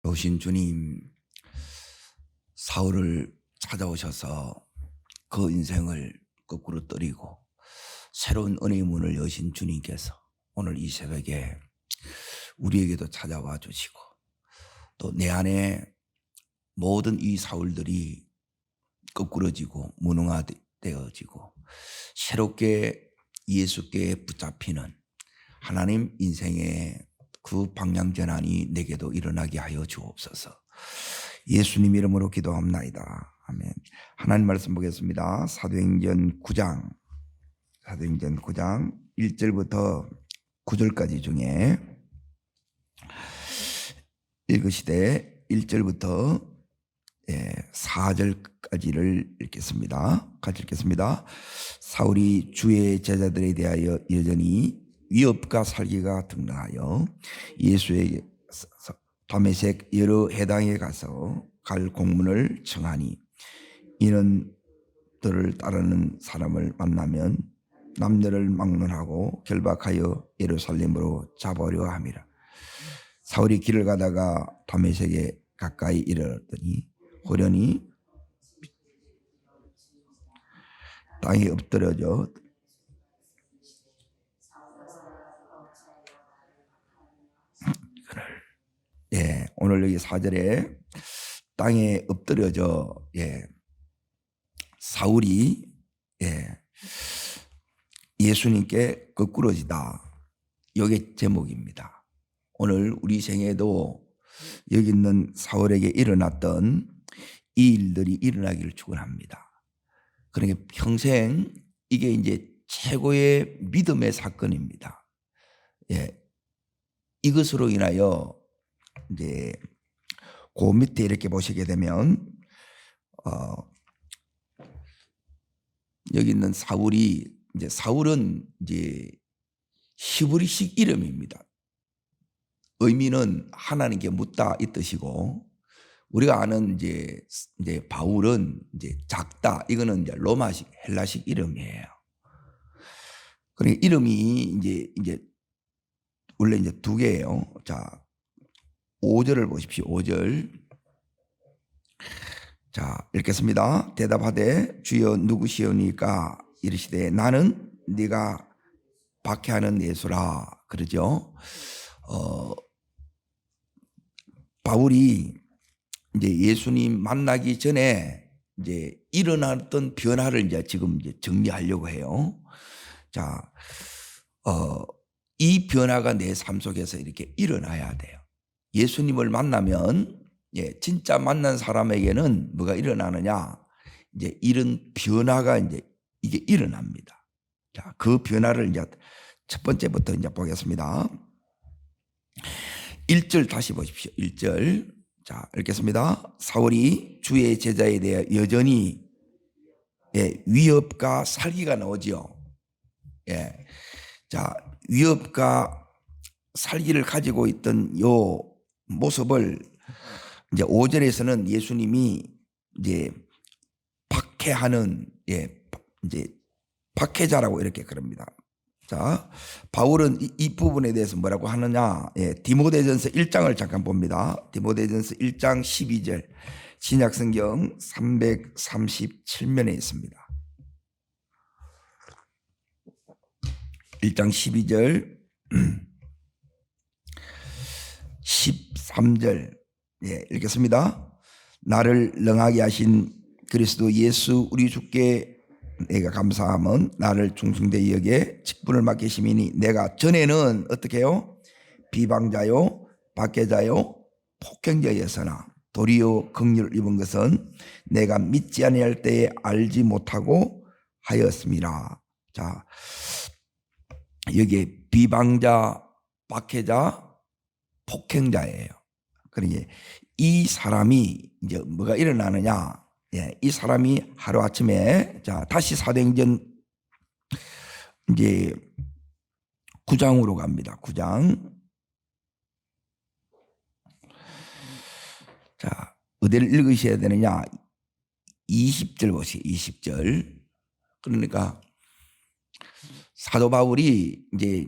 오신 주님, 사울을 찾아오셔서 그 인생을 거꾸로 떨이고 새로운 은혜의 문을 여신 주님께서 오늘 이 새벽에 우리에게도 찾아와 주시고, 또 내 안에 모든 이 사울들이 거꾸러지고 무능화되어지고 새롭게 예수께 붙잡히는 하나님 인생의 그 방향 전환이 내게도 일어나게 하여 주옵소서. 예수님 이름으로 기도합나이다. 아멘. 하나님 말씀 보겠습니다. 사도행전 9장 1절부터 9절까지 중에 읽으시되 1절부터 4절까지를 읽겠습니다. 같이 읽겠습니다. 사울이 주의 제자들에 대하여 여전히 위협과 살기가 등등하여 예수에게 다메섹 여러 해당에 가서 갈 공문을 청하니, 이는 들을 따르는 사람을 만나면 남녀를 막론하고 결박하여 예루살렘으로 잡으려 함이라. 사울이 길을 가다가 다메섹에 가까이 이르렀더니 호련히 땅에 엎드려져 오늘 여기 4절에 땅에 엎드려져 사울이 예수님께 거꾸러지다. 이게 제목입니다. 오늘 우리 생에도 여기 있는 사울에게 일어났던 이 일들이 일어나기를 축원합니다. 그러니까 평생 이게 이제 최고의 믿음의 사건입니다. 이것으로 인하여 이제 그 밑에 이렇게 보시게 되면 여기 있는 사울은 이제 히브리식 이름입니다. 의미는 하나님께 묻다 이 뜻이고, 우리가 아는 이제 바울은 이제 작다, 이거는 이제 로마식 헬라식 이름이에요. 그러니까 이름이 이제 원래 이제 두 개예요. 자, 5절을 보십시오. 5절. 자, 읽겠습니다. 대답하되 주여 누구시오니까 이르시되 나는 네가 박해하는 예수라. 그러죠. 바울이 이제 예수님 만나기 전에 이제 일어났던 변화를 이제 지금 이제 정리하려고 해요. 자, 이 변화가 내 삶 속에서 이렇게 일어나야 돼요. 예수님을 만나면 진짜 만난 사람에게는 뭐가 일어나느냐? 이제 이런 변화가 이제 이게 일어납니다. 자, 그 변화를 이제 첫 번째부터 이제 보겠습니다. 1절 다시 보십시오. 1절. 자, 읽겠습니다. 사울이 주의 제자에 대해 여전히 위협과 살기가 나오죠. 자, 위협과 살기를 가지고 있던 요 모습을 이제 5절에서는 예수님이 이제 박해하는 이제 박해자라고 이렇게 그럽니다. 자, 바울은 이 부분에 대해서 뭐라고 하느냐? 디모데전서 1장을 잠깐 봅니다. 디모데전서 1장 12절, 신약성경 337면에 있습니다. 1장 12절 13절 읽겠습니다. 나를 능하게 하신 그리스도 예수 우리 주께 내가 감사함은 나를 충성되이 여기에 직분을 맡기심이니, 내가 전에는 어떻게 해요? 비방자요 박해자요 폭행자였으나 도리어 긍휼을 입은 것은 내가 믿지 아니할 때에 알지 못하고 하였습니다. 자, 여기에 비방자, 박해자, 폭행자예요. 그러니 이 사람이 이제 뭐가 일어나느냐? 이 사람이 하루아침에, 자, 다시 사도행전 이제 9장으로 갑니다. 9장. 자, 어디를 읽으셔야 되느냐? 20절 보세요. 20절. 그러니까 사도 바울이 이제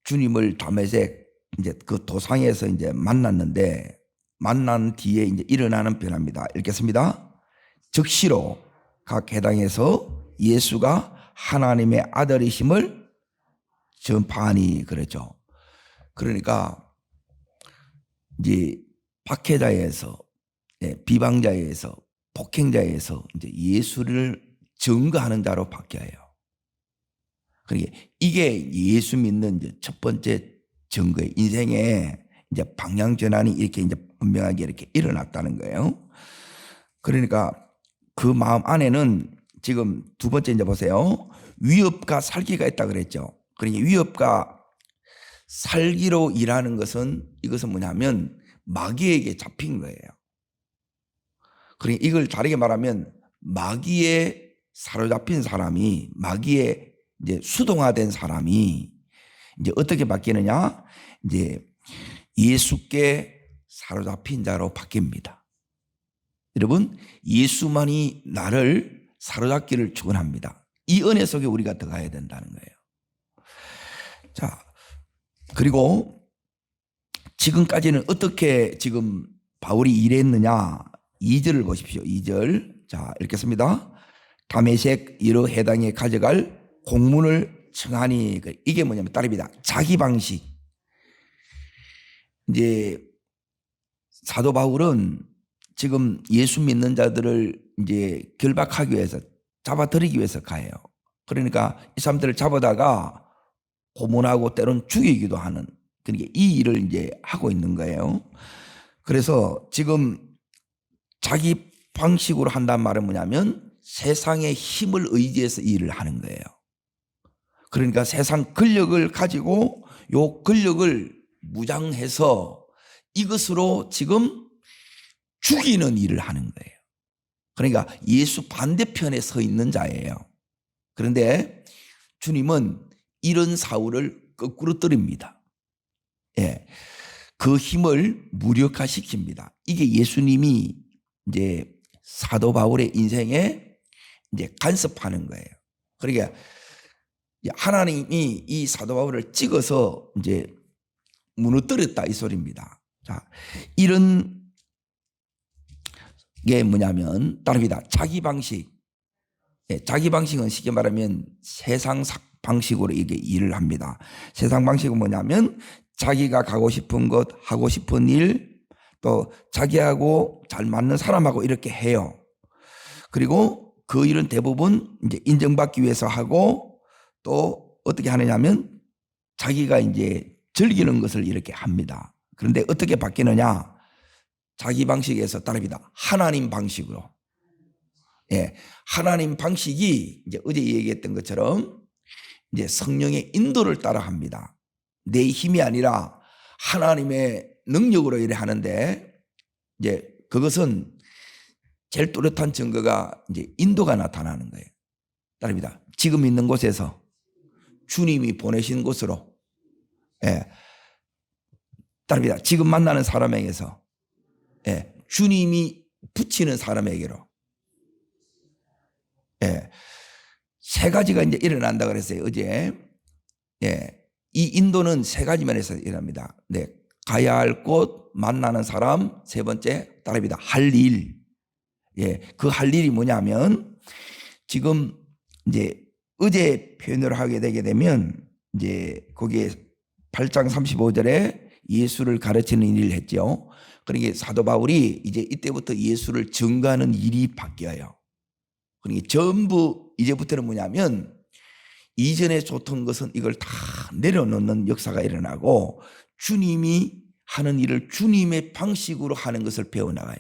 주님을 다메섹 이제 그 도상에서 이제 만났는데 만난 뒤에 이제 일어나는 변화입니다. 읽겠습니다. 즉시로 각 회당에서 예수가 하나님의 아들이심을 전파하니 그랬죠. 그러니까 이제 박해자에서 비방자에서 폭행자에서 이제 예수를 증거하는 자로 바뀌어요. 그러니까 이게 예수 믿는 이제 첫 번째 증거의 인생에 이제 방향 전환이 이렇게 이제 분명하게 이렇게 일어났다는 거예요. 그러니까 그 마음 안에는 지금 두 번째 이제 보세요. 위협과 살기가 있다 그랬죠. 그러니까 위협과 살기로 일하는 것은 이것은 뭐냐면 마귀에게 잡힌 거예요. 그러니까 이걸 다르게 말하면 마귀에 사로잡힌 사람이 마귀에 이제 수동화된 사람이 이제 어떻게 바뀌느냐? 이제 예수께 사로잡힌 자로 바뀝니다. 여러분, 예수만이 나를 사로잡기를 축원합니다. 이 은혜 속에 우리가 들어가야 된다는 거예요. 자, 그리고 지금까지는 어떻게 지금 바울이 일했느냐? 2절을 보십시오. 2절. 자, 읽겠습니다. 다메섹 여러 회당에 가져갈 공문을 청하니, 이게 뭐냐면 딸입니다. 자기 방식. 이제 사도 바울은 지금 예수 믿는 자들을 이제 결박하기 위해서 잡아들이기 위해서 가요. 그러니까 이 사람들을 잡아다가 고문하고 때론 죽이기도 하는, 그러니까 이 일을 이제 하고 있는 거예요. 그래서 지금 자기 방식으로 한다는 말은 뭐냐면 세상의 힘을 의지해서 일을 하는 거예요. 그러니까 세상 권력을 가지고 요 권력을 무장해서 이것으로 지금 죽이는 일을 하는 거예요. 그러니까 예수 반대편에 서 있는 자예요. 그런데 주님은 이런 사울을 거꾸로 때립니다. 예. 그 힘을 무력화시킵니다. 이게 예수님이 이제 사도 바울의 인생에 이제 간섭하는 거예요. 그러니까 하나님이 이 사도 바울을 찍어서 이제 무너뜨렸다 이 소리입니다. 자, 이런 게 뭐냐면 다릅니다. 자기 방식. 자기 방식은 쉽게 말하면 세상 방식으로 이게 일을 합니다. 세상 방식은 뭐냐면 자기가 가고 싶은 것, 하고 싶은 일, 또 자기하고 잘 맞는 사람하고 이렇게 해요. 그리고 그 일은 대부분 이제 인정받기 위해서 하고 또 어떻게 하느냐면 자기가 이제 즐기는 것을 이렇게 합니다. 그런데 어떻게 바뀌느냐? 자기 방식에서 다릅니다. 하나님 방식으로. 예. 하나님 방식이 이제 어제 얘기했던 것처럼 이제 성령의 인도를 따라 합니다. 내 힘이 아니라 하나님의 능력으로 일을 하는데 이제 그것은 제일 뚜렷한 증거가 이제 인도가 나타나는 거예요. 따릅니다. 지금 있는 곳에서 주님이 보내신 곳으로, 예. 따릅니다. 지금 만나는 사람에게서, 예. 주님이 붙이는 사람에게로, 예. 세 가지가 이제 일어난다 그랬어요. 어제. 예. 이 인도는 세 가지 면에서 일어납니다. 네. 가야 할 곳, 만나는 사람, 세 번째, 따릅니다. 할 일. 예. 그 할 일이 뭐냐면 지금 이제 어제 표현을 하게 되게 되면 이제 거기에 8장 35절에 예수를 가르치는 일을 했죠. 그러니까 사도 바울이 이제 이때부터 예수를 증거하는 일이 바뀌어요. 그러니까 전부 이제부터는 뭐냐면 이전에 좋던 것은 이걸 다 내려놓는 역사가 일어나고 주님이 하는 일을 주님의 방식으로 하는 것을 배워나가요.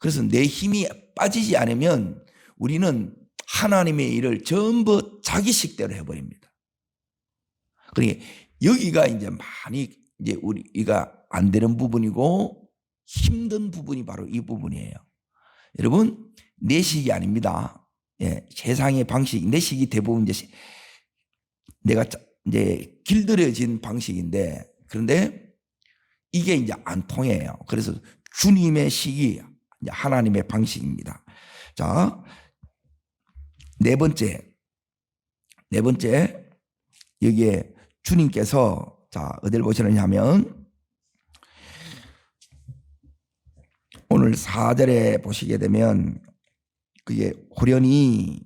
그래서 내 힘이 빠지지 않으면 우리는 하나님의 일을 전부 자기 식대로 해버립니다. 그러니까 여기가 이제 많이 이제 우리가 안 되는 부분이고 힘든 부분이 바로 이 부분이에요. 여러분, 내식이 아닙니다. 예, 세상의 방식, 내식이 대부분 이제 내가 이제 길들여진 방식인데 그런데 이게 이제 안 통해요. 그래서 주님의 식이 하나님의 방식입니다. 자, 네 번째 여기에 주님께서 자 어디를 보시느냐 하면 오늘 4절에 보시게 되면 그게 호련히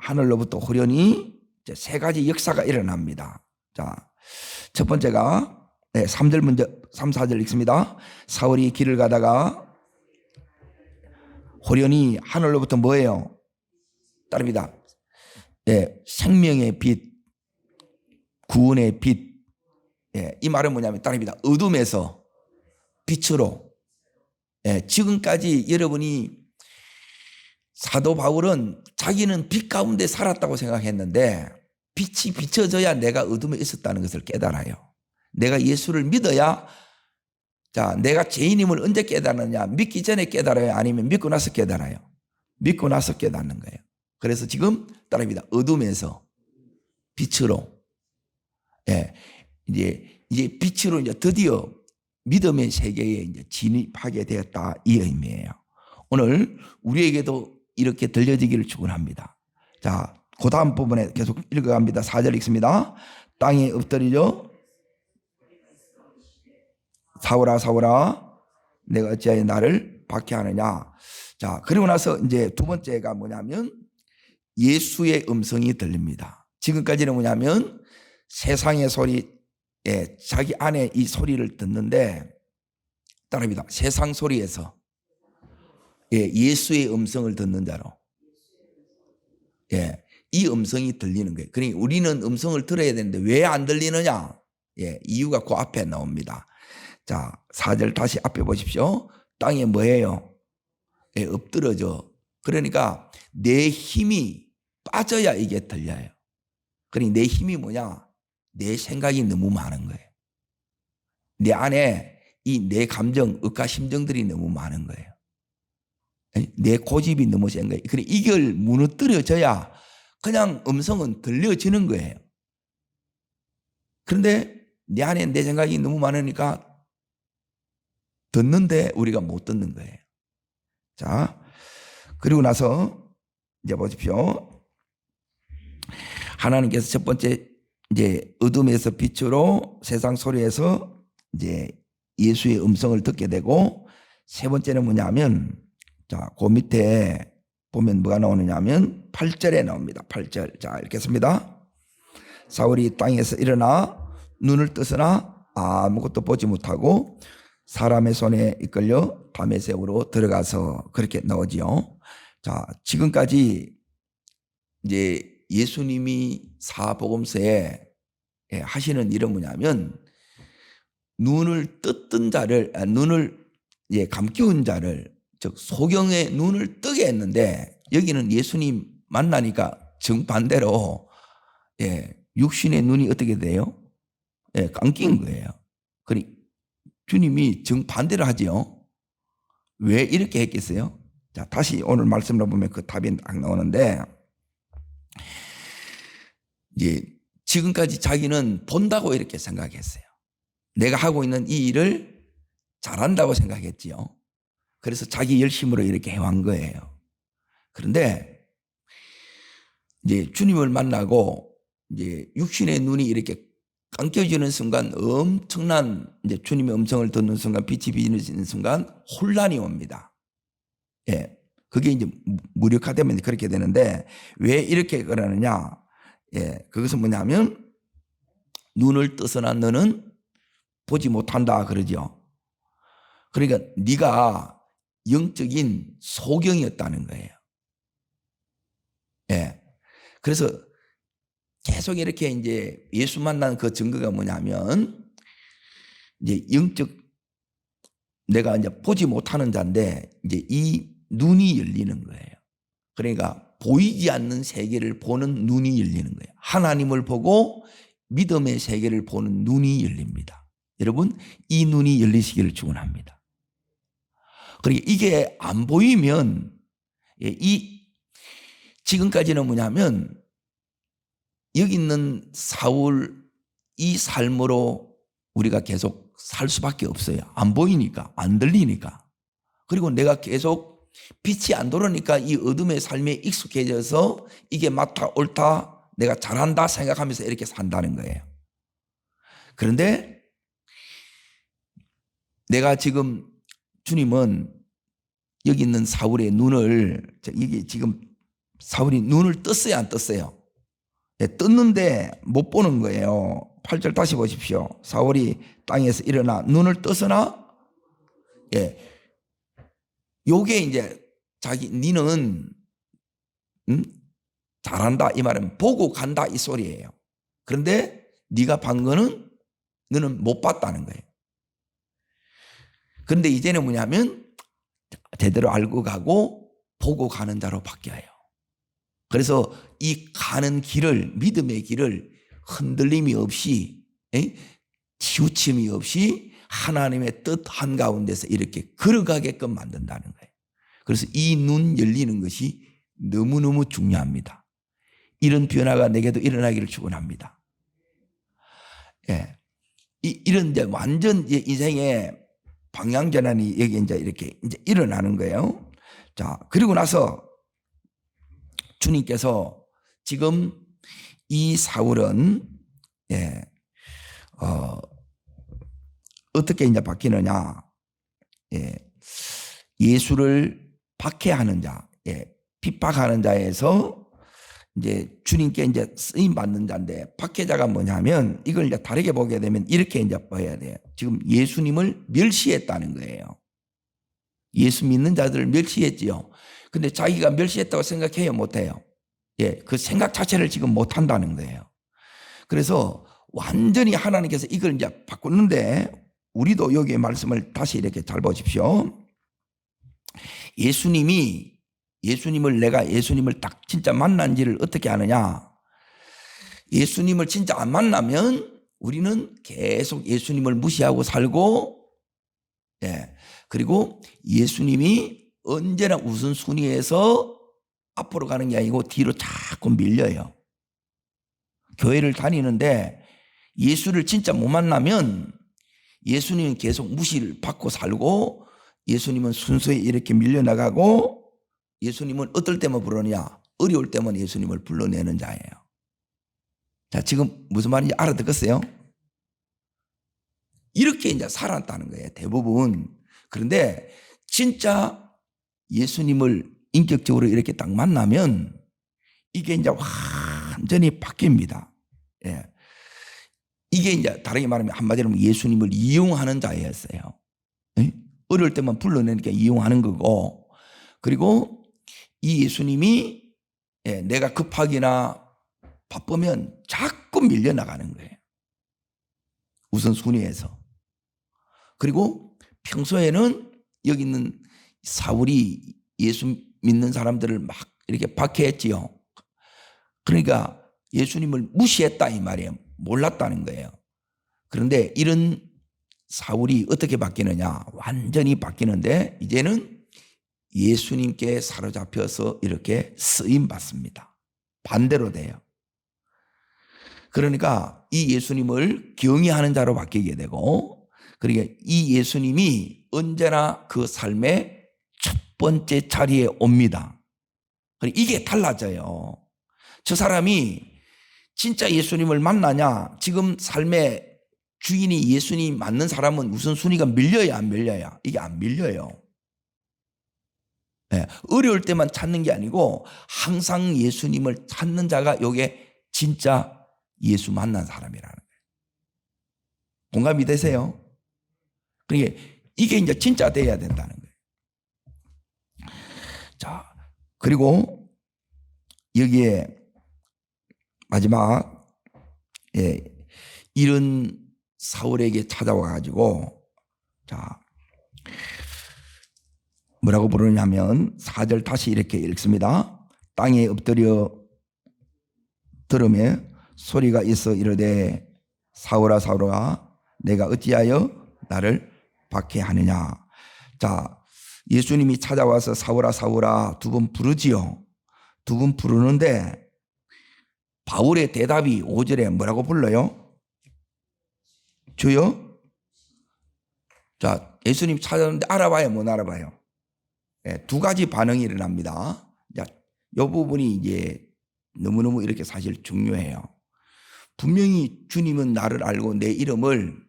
하늘로부터 호련히 이제 세 가지 역사가 일어납니다. 자, 첫 번째가 3절 먼저 3, 4절 읽습니다. 사울이 길을 가다가 호련히 하늘로부터 뭐예요? 따릅니다. 생명의 빛, 구원의 빛. 이 말은 뭐냐면 따릅니다. 어둠에서 빛으로. 지금까지 여러분이 사도 바울은 자기는 빛 가운데 살았다고 생각했는데 빛이 비춰져야 내가 어둠에 있었다는 것을 깨달아요. 내가 예수를 믿어야, 자, 내가 죄인임을 언제 깨달았느냐? 믿기 전에 깨달아요? 아니면 믿고 나서 깨달아요? 믿고 나서 깨닫는 거예요. 그래서 지금 따릅니다. 어둠에서 빛으로. 이제 빛으로 이제 드디어 믿음의 세계에 이제 진입하게 되었다, 이 의미예요. 오늘 우리에게도 이렇게 들려지기를 축원합니다. 자, 그 다음 부분에 계속 읽어갑니다. 4절 읽습니다. 땅에 엎드리죠. 사울아 사울아 내가 어찌하여 나를 박해하느냐. 자, 그리고 나서 이제 두 번째가 뭐냐면 예수의 음성이 들립니다. 지금까지는 뭐냐면 세상의 소리, 자기 안에 이 소리를 듣는데 따릅니다. 세상 소리에서 예수의 음성을 듣는 자로, 이 음성이 들리는 거예요. 그러니 우리는 음성을 들어야 되는데 왜 안 들리느냐? 이유가 그 앞에 나옵니다. 자, 4절 다시 앞에 보십시오. 땅에 뭐예요? 엎드러져. 그러니까 내 힘이 빠져야 이게 들려요. 그러니 내 힘이 뭐냐? 내 생각이 너무 많은 거예요. 내 안에 이 내 감정, 억과 심정들이 너무 많은 거예요. 내 고집이 너무 센 거예요. 그래, 이걸 무너뜨려져야 그냥 음성은 들려지는 거예요. 그런데 내 안에 내 생각이 너무 많으니까 듣는데 우리가 못 듣는 거예요. 자, 그리고 나서 이제 보십시오. 하나님께서 첫 번째 이제 어둠에서 빛으로 세상 소리에서 이제 예수의 음성을 듣게 되고, 세 번째는 뭐냐면, 자, 그 밑에 보면 뭐가 나오느냐 하면 8절에 나옵니다. 8절. 자, 읽겠습니다. 사울이 땅에서 일어나 눈을 뜨으나 아무것도 보지 못하고 사람의 손에 이끌려 다메섹으로 들어가서, 그렇게 나오지요. 자, 지금까지 이제 예수님이 사복음서에 하시는 일은 뭐냐면 눈을 떴던 자를, 눈을 감기운 자를, 즉 소경의 눈을 뜨게 했는데, 여기는 예수님 만나니까 정반대로 육신의 눈이 어떻게 돼요? 감긴 거예요. 그러니 주님이 정반대로 하지요. 왜 이렇게 했겠어요? 자, 다시 오늘 말씀을 보면 그 답이 딱 나오는데, 이제 지금까지 자기는 본다고 이렇게 생각했어요. 내가 하고 있는 이 일을 잘한다고 생각했지요. 그래서 자기 열심으로 이렇게 해온 거예요. 그런데 이제 주님을 만나고 이제 육신의 눈이 이렇게 감겨지는 순간, 엄청난 이제 주님의 음성을 듣는 순간, 빛이 비치는 순간 혼란이 옵니다. 그게 이제 무력화되면 그렇게 되는데, 왜 이렇게 그러느냐? 그것은 뭐냐면 눈을 뜨서나 너는 보지 못한다 그러죠. 그러니까 네가 영적인 소경이었다는 거예요. 그래서 계속 이렇게 이제 예수 만난 그 증거가 뭐냐면, 이제 영적, 내가 이제 보지 못하는 자인데 이제 이 눈이 열리는 거예요. 그러니까 보이지 않는 세계를 보는 눈이 열리는 거예요. 하나님을 보고 믿음의 세계를 보는 눈이 열립니다. 여러분, 이 눈이 열리시기를 축원합니다. 그러니까 이게 안 보이면, 지금까지는 뭐냐면 여기 있는 사울 이 삶으로 우리가 계속 살 수밖에 없어요. 안 보이니까, 안 들리니까. 그리고 내가 계속 빛이 안 들어오니까 이 어둠의 삶에 익숙해져서 이게 맞다 옳다 내가 잘한다 생각하면서 이렇게 산다는 거예요. 그런데 내가 지금, 주님은 여기 있는 사울의 눈을, 이게 지금 사울이 눈을 떴어요, 안 떴어요? 네, 떴는데 못 보는 거예요. 8절 다시 보십시오. 사울이 땅에서 일어나 눈을 떴으나, 예, 요게 이제 니는 잘한다 이 말은 보고 간다 이 소리예요. 그런데 네가 본 거는 너는 못 봤다는 거예요. 그런데 이제는 뭐냐면 제대로 알고 가고 보고 가는 자로 바뀌어요. 그래서 이 가는 길을, 믿음의 길을 흔들림이 없이, 치우침이 없이 하나님의 뜻 한가운데서 이렇게 걸어가게끔 만든다는 거예요. 그래서 이 눈 열리는 것이 너무너무 중요합니다. 이런 변화가 내게도 일어나기를 축원합니다. 예. 이런 이제 완전 인생의 방향 전환이 여기 이제 이렇게 이제 일어나는 거예요. 자, 그리고 나서 주님께서 지금 이 사울은, 예, 어떻게 이제 바뀌느냐. 예, 예수를 박해하는 자, 예, 핍박하는 자에서 이제 주님께 이제 쓰임 받는 자인데, 박해자가 뭐냐면 이걸 이제 다르게 보게 되면 이렇게 이제 봐야 돼요. 지금 예수님을 멸시했다는 거예요. 예수 믿는 자들을 멸시했지요. 근데 자기가 멸시했다고 생각해요, 못해요? 예, 그 생각 자체를 지금 못한다는 거예요. 그래서 완전히 하나님께서 이걸 이제 바꾸는데, 우리도 여기에 말씀을 다시 이렇게 잘 보십시오. 내가 예수님을 딱 진짜 만난지를 어떻게 아느냐? 예수님을 진짜 안 만나면 우리는 계속 예수님을 무시하고 살고, 예, 그리고 예수님이 언제나 우선순위에서 앞으로 가는 게 아니고 뒤로 자꾸 밀려요. 교회를 다니는데 예수를 진짜 못 만나면 예수님은 계속 무시를 받고 살고, 예수님은 순서에 이렇게 밀려나가고, 예수님은 어떨 때만 부르느냐? 어려울 때만 예수님을 불러내는 자예요. 자, 지금 무슨 말인지 알아듣겠어요? 이렇게 이제 살았다는 거예요, 대부분. 그런데 진짜 예수님을 인격적으로 이렇게 딱 만나면 이게 이제 완전히 바뀝니다. 예. 이게 이제 다르게 말하면 한마디로 예수님을 이용하는 자였어요. 예? 어려울 때만 불러내니까 이용하는 거고, 그리고 이 예수님이, 예, 내가 급하기나 바쁘면 자꾸 밀려나가는 거예요. 우선순위에서. 그리고 평소에는 여기 있는 사울이 예수 믿는 사람들을 막 이렇게 박해했지요. 그러니까 예수님을 무시했다 이 말이에요. 몰랐다는 거예요. 그런데 이런 사울이 어떻게 바뀌느냐? 완전히 바뀌는데 이제는 예수님께 사로잡혀서 이렇게 쓰임 받습니다. 반대로 돼요. 그러니까 이 예수님을 경외하는 자로 바뀌게 되고, 그러니까 이 예수님이 언제나 그 삶의 첫 번째 자리에 옵니다. 이게 달라져요. 저 사람이 진짜 예수님을 만나냐? 지금 삶의 주인이 예수님 맞는 사람은 우선순위가 밀려야 안 밀려야? 이게 안 밀려요. 네, 어려울 때만 찾는 게 아니고 항상 예수님을 찾는 자가 이게 진짜 예수 만난 사람이라는 거예요. 공감이 되세요? 그러니까 이게 이제 진짜 돼야 된다는 거예요. 자, 그리고 여기에 마지막, 예, 이런 사울에게 찾아와 가지고, 자, 뭐라고 부르냐면 4절 다시 이렇게 읽습니다. 땅에 엎드려 들으며 소리가 있어 이르되 사울아 사울아 내가 어찌하여 나를 박해하느냐. 자, 예수님이 찾아와서 사울아 사울아 두 번 부르지요. 두 번 부르는데 바울의 대답이 5절에 뭐라고 불러요? 주여. 자, 예수님 찾아오는데 알아봐요, 못 알아봐요? 네, 두 가지 반응이 일어납니다. 자, 이 부분이 이제 너무너무 이렇게 사실 중요해요. 분명히 주님은 나를 알고 내 이름을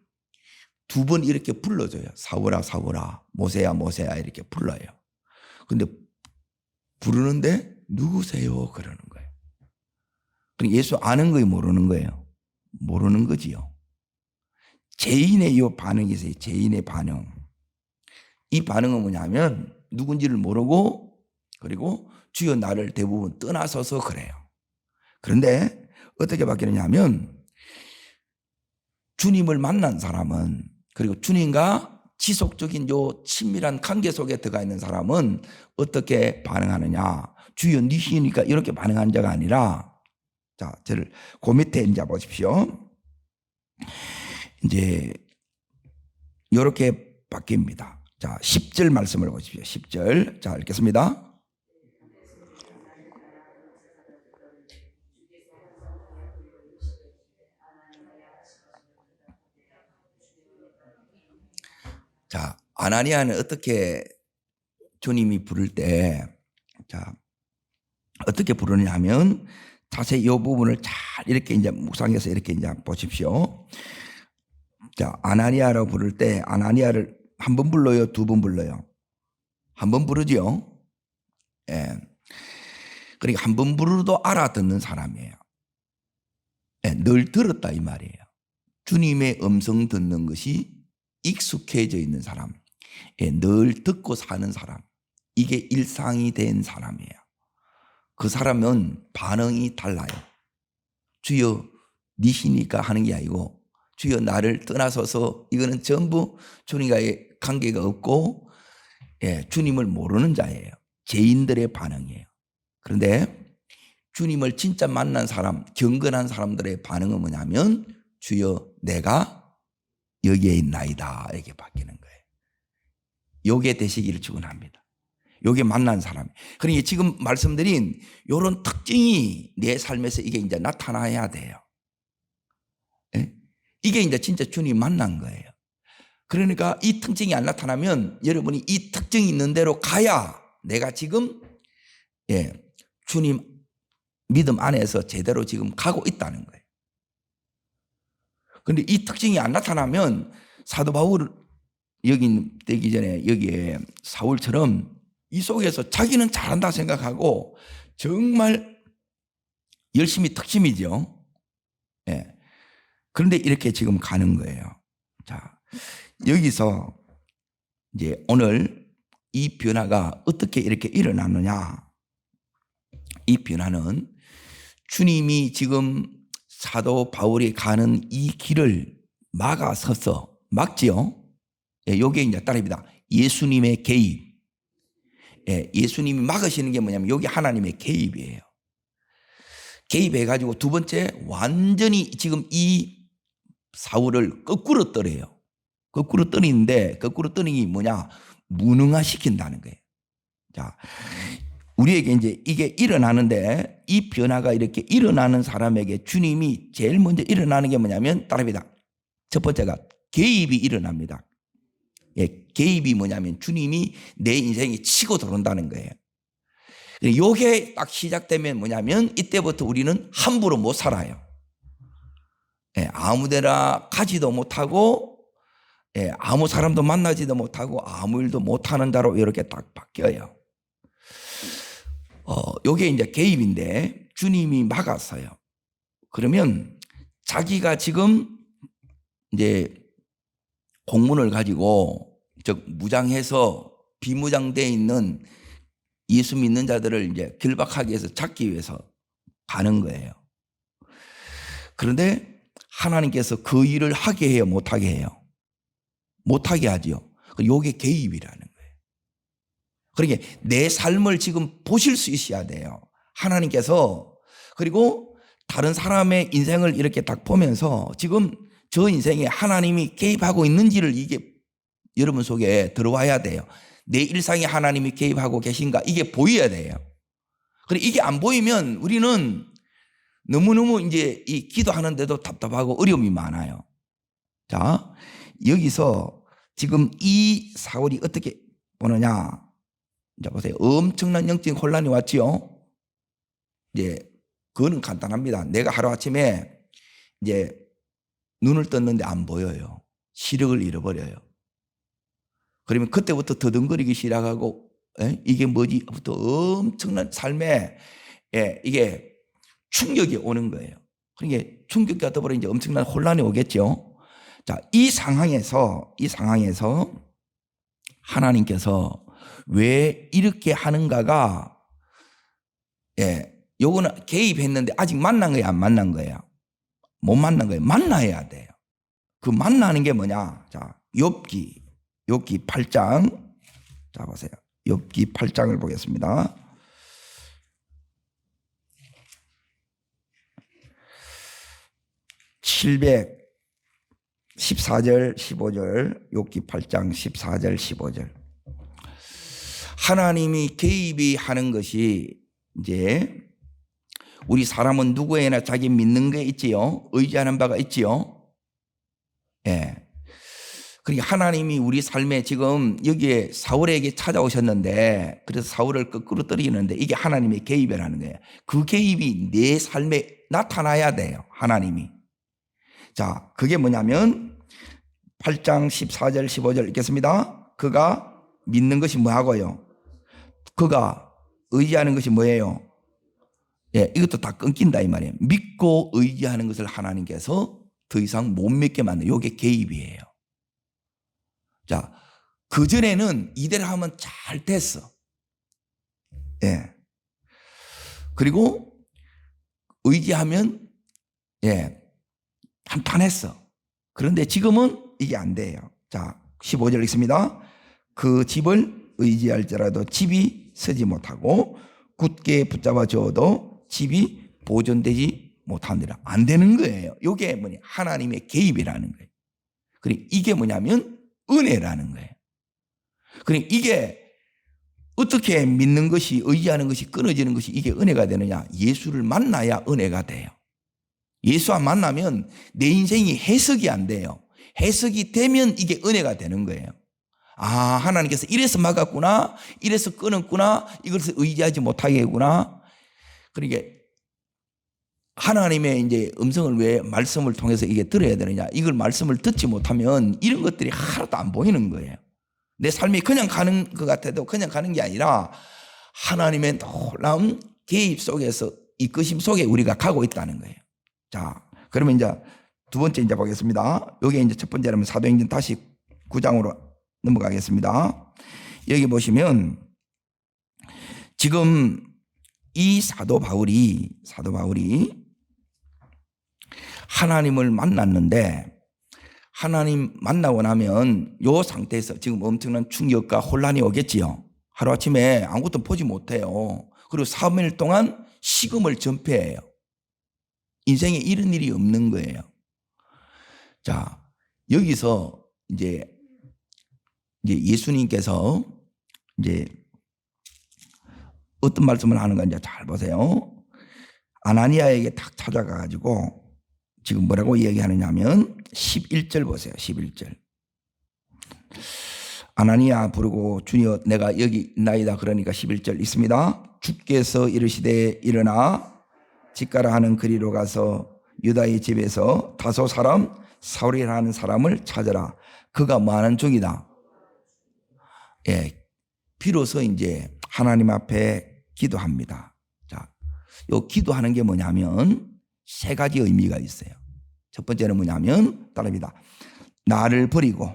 두 번 이렇게 불러줘요. 사울아 사울아, 모세야 모세야 이렇게 불러요. 근데 부르는데 누구세요? 그러는 거예요. 그러니까 예수 아는 거예요? 모르는 거예요? 모르는 거지요. 죄인의 이 반응이 있어요. 죄인의 반응. 이 반응은 뭐냐면 누군지를 모르고 그리고 주여 나를 대부분 떠나서서 그래요. 그런데 어떻게 바뀌느냐면 주님을 만난 사람은 그리고 주님과 지속적인 요 친밀한 관계 속에 들어가 있는 사람은 어떻게 반응하느냐. 주여 니시니까 이렇게 반응한 자가 아니라 자, 저를 그 밑에 이제 보십시오. 이제 이렇게 바뀝니다. 자, 10절 말씀을 보십시오. 10절. 자, 읽겠습니다. 자, 아나니아는 어떻게 주님이 부를 때, 자, 어떻게 부르냐 하면 자세히 이 부분을 잘 이렇게 이제 묵상해서 이렇게 이제 보십시오. 자, 아나니아라고 부를 때 아나니아를 한 번 불러요? 두 번 불러요? 한 번 부르지요? 예. 그러니까 한 번 부르도 알아듣는 사람이에요. 예, 늘 들었다 이 말이에요. 주님의 음성 듣는 것이 익숙해져 있는 사람, 예, 늘 듣고 사는 사람, 이게 일상이 된 사람이에요. 그 사람은 반응이 달라요. 주여 니시니까 하는 게 아니고 주여 나를 떠나서서 이거는 전부 주님과의 관계가 없고 예, 주님을 모르는 자예요. 죄인들의 반응이에요. 그런데 주님을 진짜 만난 사람, 경건한 사람들의 반응은 뭐냐면 주여 내가 여기에 있나이다 이렇게 바뀌는 거예요. 요게 되시기를 축원합니다. 요게 만난 사람. 그러니까 지금 말씀드린 요런 특징이 내 삶에서 이게 이제 나타나야 돼요. 예? 이게 이제 진짜 주님 만난 거예요. 그러니까 이 특징이 안 나타나면 여러분이 이 특징이 있는 대로 가야 내가 지금 예, 주님 믿음 안에서 제대로 지금 가고 있다는 거예요. 그런데 이 특징이 안 나타나면 사도 바울 여기 되기 전에 여기에 사울처럼 이 속에서 자기는 잘한다 생각하고 정말 열심히 특심이죠. 예. 그런데 이렇게 지금 가는 거예요. 자, 여기서 이제 오늘 이 변화가 어떻게 이렇게 일어나느냐. 이 변화는 주님이 지금 사도 바울이 가는 이 길을 막아서서 막지요. 예, 요게 이제 따라합니다. 예수님의 개입. 예, 예수님이 막으시는 게 뭐냐면 여기 하나님의 개입이에요. 개입해가지고 두 번째 완전히 지금 이 사울을 거꾸로 떨어요. 거꾸로 떨이는데 거꾸로 떨이는 게 뭐냐? 무능화시킨다는 거예요. 자, 우리에게 이제 이게 일어나는데 이 변화가 이렇게 일어나는 사람에게 주님이 제일 먼저 일어나는 게 뭐냐면 따라합니다. 첫 번째가 개입이 일어납니다. 예, 개입이 뭐냐면 주님이 내 인생에 치고 들어온다는 거예요. 요게 딱 시작되면 뭐냐면 이때부터 우리는 함부로 못 살아요. 예, 아무데나 가지도 못하고 예, 아무 사람도 만나지도 못하고 아무 일도 못하는 자로 이렇게 딱 바뀌어요. 요게 이제 개입인데 주님이 막았어요. 그러면 자기가 지금 이제 공문을 가지고 즉 무장해서 비무장되어 있는 예수 믿는 자들을 이제 결박하기 위해서 잡기 위해서 가는 거예요. 그런데 하나님께서 그 일을 하게 해요, 못하게 해요? 못하게 하죠. 요게 개입이라는 거예요. 그러니까 내 삶을 지금 보실 수 있어야 돼요. 하나님께서. 그리고 다른 사람의 인생을 이렇게 딱 보면서 지금 저 인생에 하나님이 개입하고 있는지를 이게 여러분 속에 들어와야 돼요. 내 일상에 하나님이 개입하고 계신가 이게 보여야 돼요. 그리고 이게 안 보이면 우리는 너무너무 이제 이 기도하는데도 답답하고 어려움이 많아요. 자, 여기서 지금 이 사울이 어떻게 보느냐. 자, 보세요. 엄청난 영적인 혼란이 왔지요. 이제 그거는 간단합니다. 내가 하루아침에 이제 눈을 떴는데 안 보여요. 시력을 잃어버려요. 그러면 그때부터 더듬거리기 시작하고 예? 이게 뭐지부터 엄청난 삶에 이게 충격이 오는 거예요. 그러니까 충격과 더불어 이제 엄청난 혼란이 오겠죠. 자, 이 상황에서 하나님께서 왜 이렇게 하는가가, 요거는 개입했는데 아직 만난 거예요, 안 만난 거예요? 못 만난 거예요. 만나야 돼요. 그 만나는 게 뭐냐? 자, 욥기 8장. 자, 보세요. 욥기 8장을 보겠습니다. 714절 15절, 욥기 8장 14절 15절. 하나님이 개입이 하는 것이 이제 우리 사람은 누구에나 자기 믿는 게 있지요. 의지하는 바가 있지요. 그러니까 하나님이 우리 삶에 지금 여기에 사울에게 찾아오셨는데, 그래서 사울을 거꾸로 떨어지는데 이게 하나님의 개입이라는 거예요. 그 개입이 내 삶에 나타나야 돼요, 하나님이. 자, 그게 뭐냐면 8장 14절 15절 읽겠습니다. 그가 믿는 것이 뭐하고요? 그가 의지하는 것이 뭐예요? 이것도 다 끊긴다 이 말이에요. 믿고 의지하는 것을 하나님께서 더 이상 못 믿게 만든, 이게 개입이에요. 자, 그전에는 이대로 하면 잘 됐어. 그리고 의지하면 한탄했어. 그런데 지금은 이게 안 돼요. 자, 15절 읽습니다. 그 집을 의지할지라도 집이 서지 못하고 굳게 붙잡아 주어도 집이 보존되지 못하느라. 안 되는 거예요. 이게 뭐냐? 하나님의 개입이라는 거예요. 그리고 이게 뭐냐면 은혜라는 거예요. 그러니까 이게 어떻게 믿는 것이, 의지하는 것이 끊어지는 것이 이게 은혜가 되느냐? 예수를 만나야 은혜가 돼요. 예수 안 만나면 내 인생이 해석이 안 돼요. 해석이 되면 이게 은혜가 되는 거예요. 아, 하나님께서 이래서 막았구나, 이래서 끊었구나, 이것을 의지하지 못하게 했구나. 그러니까 하나님의 이제 음성을 왜 말씀을 통해서 이게 들어야 되느냐? 이걸 말씀을 듣지 못하면 이런 것들이 하나도 안 보이는 거예요. 내 삶이 그냥 가는 것 같아도 그냥 가는 게 아니라 하나님의 놀라운 개입 속에서, 이끄심 속에 우리가 가고 있다는 거예요. 자, 그러면 이제 두 번째 이제 보겠습니다. 여기 이제 첫 번째는 사도행전 다시 9장으로 넘어가겠습니다. 여기 보시면 지금 이 사도 바울이 하나님을 만났는데, 하나님 만나고 나면 이 상태에서 지금 엄청난 충격과 혼란이 오겠지요. 하루아침에 아무것도 보지 못해요. 그리고 3일 동안 식음을 전폐해요. 인생에 이런 일이 없는 거예요. 자, 여기서 이제 예수님께서 이제 어떤 말씀을 하는 건지 잘 보세요. 아나니아에게 딱 찾아가가지고 지금 뭐라고 얘기하느냐면 11절 보세요. 11절. 아나니아 부르고 주여 내가 여기 있나이다. 그러니까 11절 있습니다. 주께서 이르시되 일어나 집가라 하는 그리로 가서 유다의 집에서 다소 사람 사울이라는 사람을 찾아라. 그가 뭐 하는 중이다. 비로소 이제 하나님 앞에 기도합니다. 자, 요 기도하는 게 뭐냐면 세 가지 의미가 있어요. 첫 번째는 뭐냐면 따릅니다. 나를 버리고,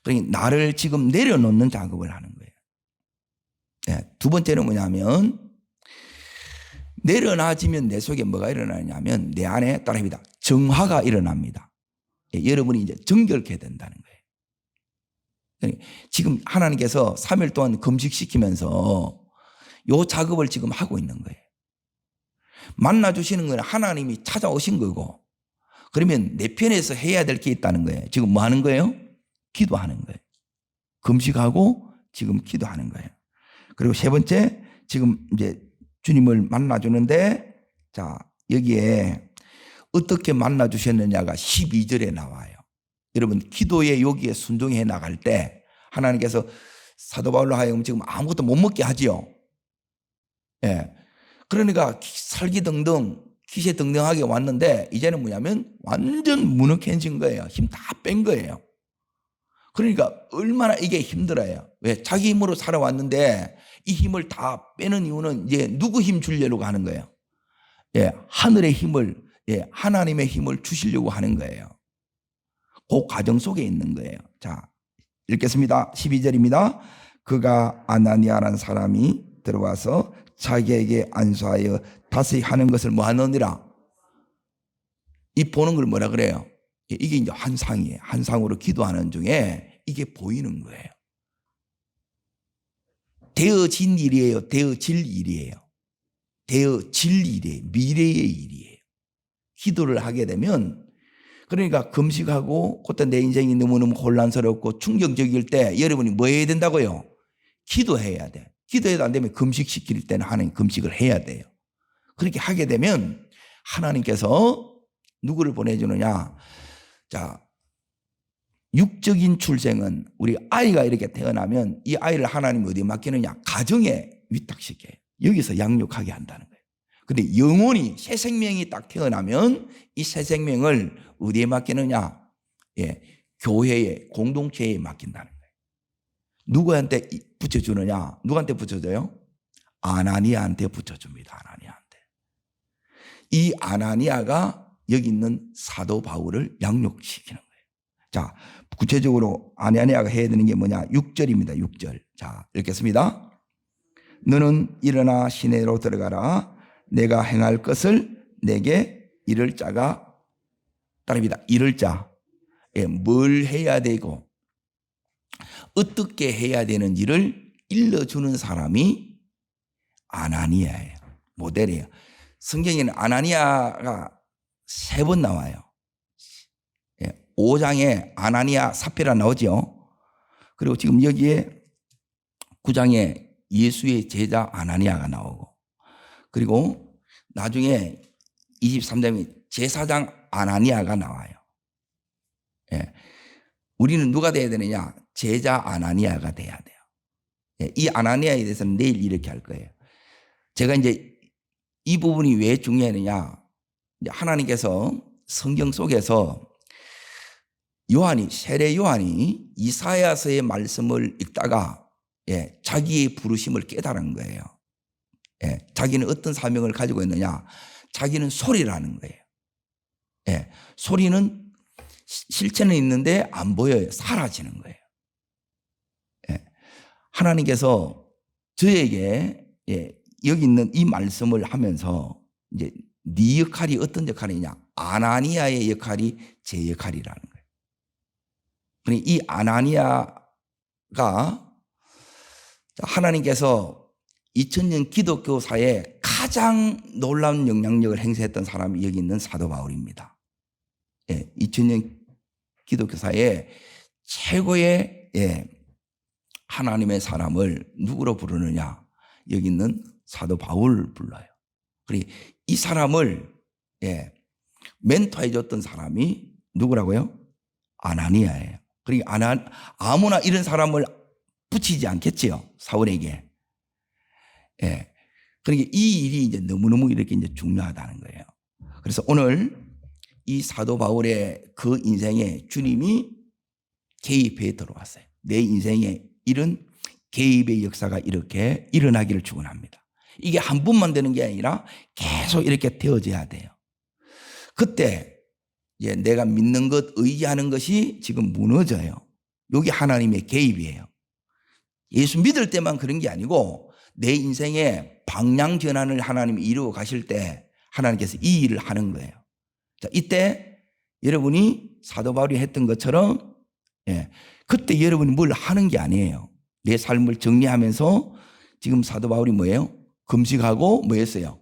그러니까 나를 지금 내려놓는 작업을 하는 거예요. 두 번째는 뭐냐면 내려놔지면 내 속에 뭐가 일어나냐면 내 안에 따릅니다. 정화가 일어납니다. 여러분이 이제 정결케 된다는 거예요. 그러니까 지금 하나님께서 3일 동안 금식시키면서 요 작업을 지금 하고 있는 거예요. 만나주시는 건 하나님이 찾아오신 거고, 그러면 내 편에서 해야 될 게 있다는 거예요. 지금 뭐 하는 거예요? 기도하는 거예요. 금식하고 지금 기도하는 거예요. 그리고 세 번째, 지금 이제 주님을 만나주는데, 자, 여기에 어떻게 만나주셨느냐가 12절에 나와요. 여러분, 기도의 여기에 순종해 나갈 때 하나님께서 사도 바울로 하여금 지금 아무것도 못 먹게 하지요. 그러니까 살기등등 기세등등하게 왔는데 이제는 뭐냐면 완전 무능해진 거예요. 힘 다 뺀 거예요. 그러니까 얼마나 이게 힘들어요. 왜? 자기 힘으로 살아왔는데 이 힘을 다 빼는 이유는 이제 누구 힘 주려고 하는 거예요? 예, 하늘의 힘을, 예, 하나님의 힘을 주시려고 하는 거예요. 그 과정 속에 있는 거예요. 자, 읽겠습니다. 12절입니다. 그가 아나니아라는 사람이 들어와서 자기에게 안수하여 다시 하는 것을 뭐 하느니라? 이 보는 걸 뭐라 그래요? 이게 이제 환상이에요. 환상으로 기도하는 중에 이게 보이는 거예요. 되어진 일이에요. 되어질 일이에요. 되어질 일이에요. 미래의 일이에요. 기도를 하게 되면, 그러니까 금식하고 그때 내 인생이 너무너무 혼란스럽고 충격적일 때 여러분이 뭐 해야 된다고요? 기도해야 돼. 기도해도 안 되면 금식시킬 때는 하나님 금식을 해야 돼요. 그렇게 하게 되면 하나님께서 누구를 보내주느냐? 자, 육적인 출생은 우리 아이가 이렇게 태어나면 이 아이를 하나님이 어디에 맡기느냐? 가정에 위탁시켜요. 여기서 양육하게 한다는 거예요. 근데 영혼이 새 생명이 딱 태어나면 이 새 생명을 어디에 맡기느냐? 예, 교회에, 공동체에 맡긴다는 거예요. 누구한테 붙여주느냐? 누구한테 붙여줘요? 아나니아한테 붙여줍니다. 아나니아한테. 이 아나니아가 여기 있는 사도 바울을 양육시키는 거예요. 자, 구체적으로 아나니아가 해야 되는 게 뭐냐? 6절입니다. 6절. 자, 읽겠습니다. 너는 일어나 시내로 들어가라. 내가 행할 것을 내게 이를 자가 따릅니다. 이를 자. 예, 뭘 해야 되고 어떻게 해야 되는지를 일러주는 사람이 아나니아예요. 모델이에요. 성경에는 아나니아가 3번 나와요. 5장에 아나니아 사피라 나오죠. 그리고 지금 여기에 9장에 예수의 제자 아나니아가 나오고, 그리고 나중에 23장에 제사장 아나니아가 나와요. 예. 우리는 누가 돼야 되느냐? 제자 아나니아가 돼야 돼요. 예. 이 아나니아에 대해서는 내일 이렇게 할 거예요. 제가 이제 이 부분이 왜 중요하느냐? 하나님께서 성경 속에서 세례 요한이 이사야서의 말씀을 읽다가 자기의 부르심을 깨달은 거예요. 자기는 어떤 사명을 가지고 있느냐? 자기는 소리라는 거예요. 소리는 실체는 있는데 안 보여요. 사라지는 거예요. 하나님께서 저에게 여기 있는 이 말씀을 하면서 이제 네 역할이 어떤 역할이냐? 아나니아의 역할이 제 역할이라는 거예요. 그러니까 이 아나니아가 하나님께서 2000년 기독교사에 가장 놀라운 영향력을 행사했던 사람이 여기 있는 사도 바울입니다. 2000년 기독교사에 최고의 하나님의 사람을 누구로 부르느냐? 여기 있는 사도 바울을 불러요. 그리고 이 사람을 멘토해 줬던 사람이 누구라고요? 아나니아예요. 그리고 아무나 이런 사람을 붙이지 않겠지요, 사울에게. 그러니까 이 일이 이제 너무너무 이렇게 이제 중요하다는 거예요. 그래서 오늘 이 사도 바울의 그 인생에 주님이 개입해 들어왔어요. 내 인생에 이런 개입의 역사가 이렇게 일어나기를 축원합니다. 이게 한 번만 되는 게 아니라 계속 이렇게 되어져야 돼요. 그때 내가 믿는 것, 의지하는 것이 지금 무너져요. 여기 하나님의 개입이에요. 예수 믿을 때만 그런 게 아니고 내 인생에 방향 전환을 하나님이 이루어 가실 때 하나님께서 이 일을 하는 거예요. 자, 이때 여러분이 사도 바울이 했던 것처럼 그때 여러분이 뭘 하는 게 아니에요. 내 삶을 정리하면서 지금 사도 바울이 뭐예요? 금식하고 뭐 했어요?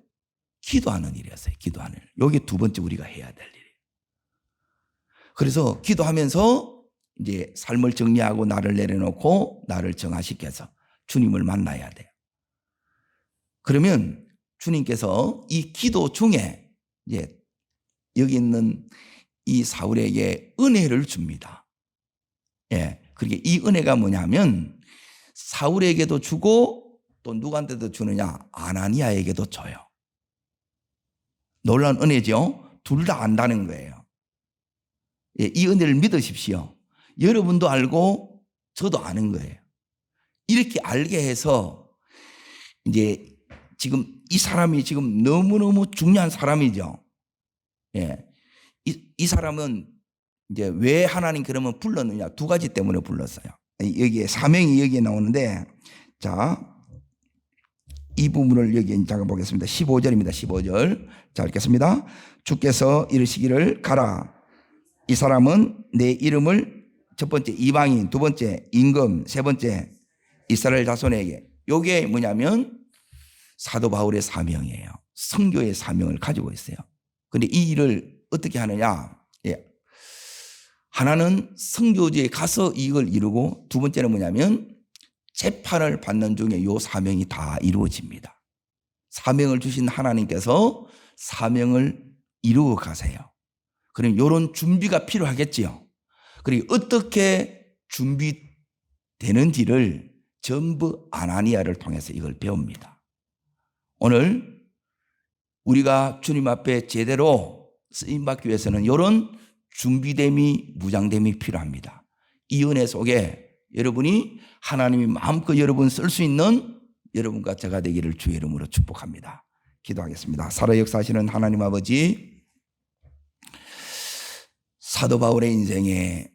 기도하는 일이었어요. 기도하는 일. 여기 두 번째 우리가 해야 될 일이에요. 그래서 기도하면서 이제 삶을 정리하고 나를 내려놓고 나를 정화시켜서 주님을 만나야 돼요. 그러면 주님께서 이 기도 중에 이제 여기 있는 이 사울에게 은혜를 줍니다. 그러니까 이 은혜가 뭐냐면 사울에게도 주고 또 누구한테도 주느냐? 아나니아에게도 줘요. 놀라운 은혜죠. 둘 다 안다는 거예요. 이 은혜를 믿으십시오. 여러분도 알고 저도 아는 거예요. 이렇게 알게 해서 이제 지금 이 사람이 지금 너무너무 중요한 사람이죠. 예. 이 사람은 이제 왜 하나님 그러면 불렀느냐? 두 가지 때문에 불렀어요. 여기에 사명이 여기에 나오는데, 자, 이 부분을 여기 잠깐 보겠습니다. 15절입니다. 15절. 자, 읽겠습니다. 주께서 이르시기를 가라. 이 사람은 내 이름을 첫 번째 이방인, 두 번째 임금, 세 번째 이스라엘 자손에게. 요게 뭐냐면 사도 바울의 사명이에요. 선교의 사명을 가지고 있어요. 근데 이 일을 어떻게 하느냐? 예. 하나는 선교지에 가서 이걸 이루고, 두 번째는 뭐냐면 재판을 받는 중에 요 사명이 다 이루어집니다. 사명을 주신 하나님께서 사명을 이루어 가세요. 그럼 이런 준비가 필요하겠지요. 그리고 어떻게 준비되는지를 전부 아나니아를 통해서 이걸 배웁니다. 오늘 우리가 주님 앞에 제대로 쓰임받기 위해서는 이런 준비됨이, 무장됨이 필요합니다. 이 은혜 속에 여러분이 하나님이 마음껏 여러분 쓸 수 있는 여러분과 제가 되기를 주의 이름으로 축복합니다. 기도하겠습니다. 살아 역사하시는 하나님 아버지, 사도 바울의 인생에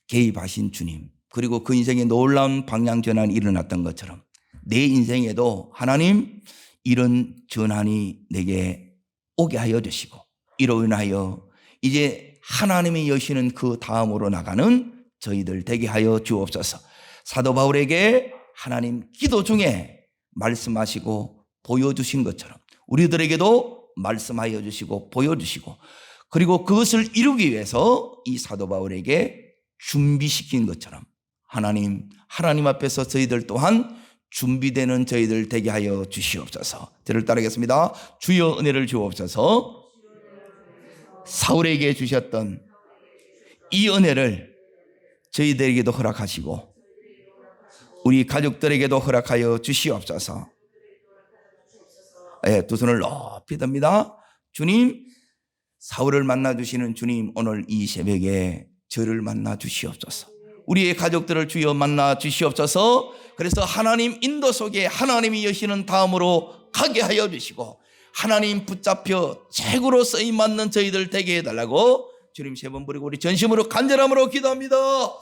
개입하신 주님, 그리고 그 인생에 놀라운 방향 전환이 일어났던 것처럼 내 인생에도 하나님 이런 전환이 내게 오게 하여 주시고, 이로 인하여 이제 하나님이 여시는 그 다음으로 나가는 저희들 되게 하여 주옵소서. 사도 바울에게 하나님 기도 중에 말씀하시고 보여주신 것처럼 우리들에게도 말씀하여 주시고 보여주시고, 그리고 그것을 이루기 위해서 이 사도 바울에게 준비시킨 것처럼 하나님 앞에서 저희들 또한 준비되는 저희들 되게 하여 주시옵소서. 저를 따르겠습니다. 주여 은혜를 주옵소서. 사울에게 주셨던 이 은혜를 저희들에게도 허락하시고 우리 가족들에게도 허락하여 주시옵소서. 네, 두 손을 높이 듭니다. 주님, 사울을 만나주시는 주님, 오늘 이 새벽에 저를 만나 주시옵소서. 우리의 가족들을 주여 만나 주시옵소서. 그래서 하나님 인도 속에 하나님이 여시는 다음으로 가게 하여 주시고, 하나님 붙잡혀 책으로 쓰임받는 저희들 되게 해달라고 주님 세 번 부르고 우리 전심으로 간절함으로 기도합니다.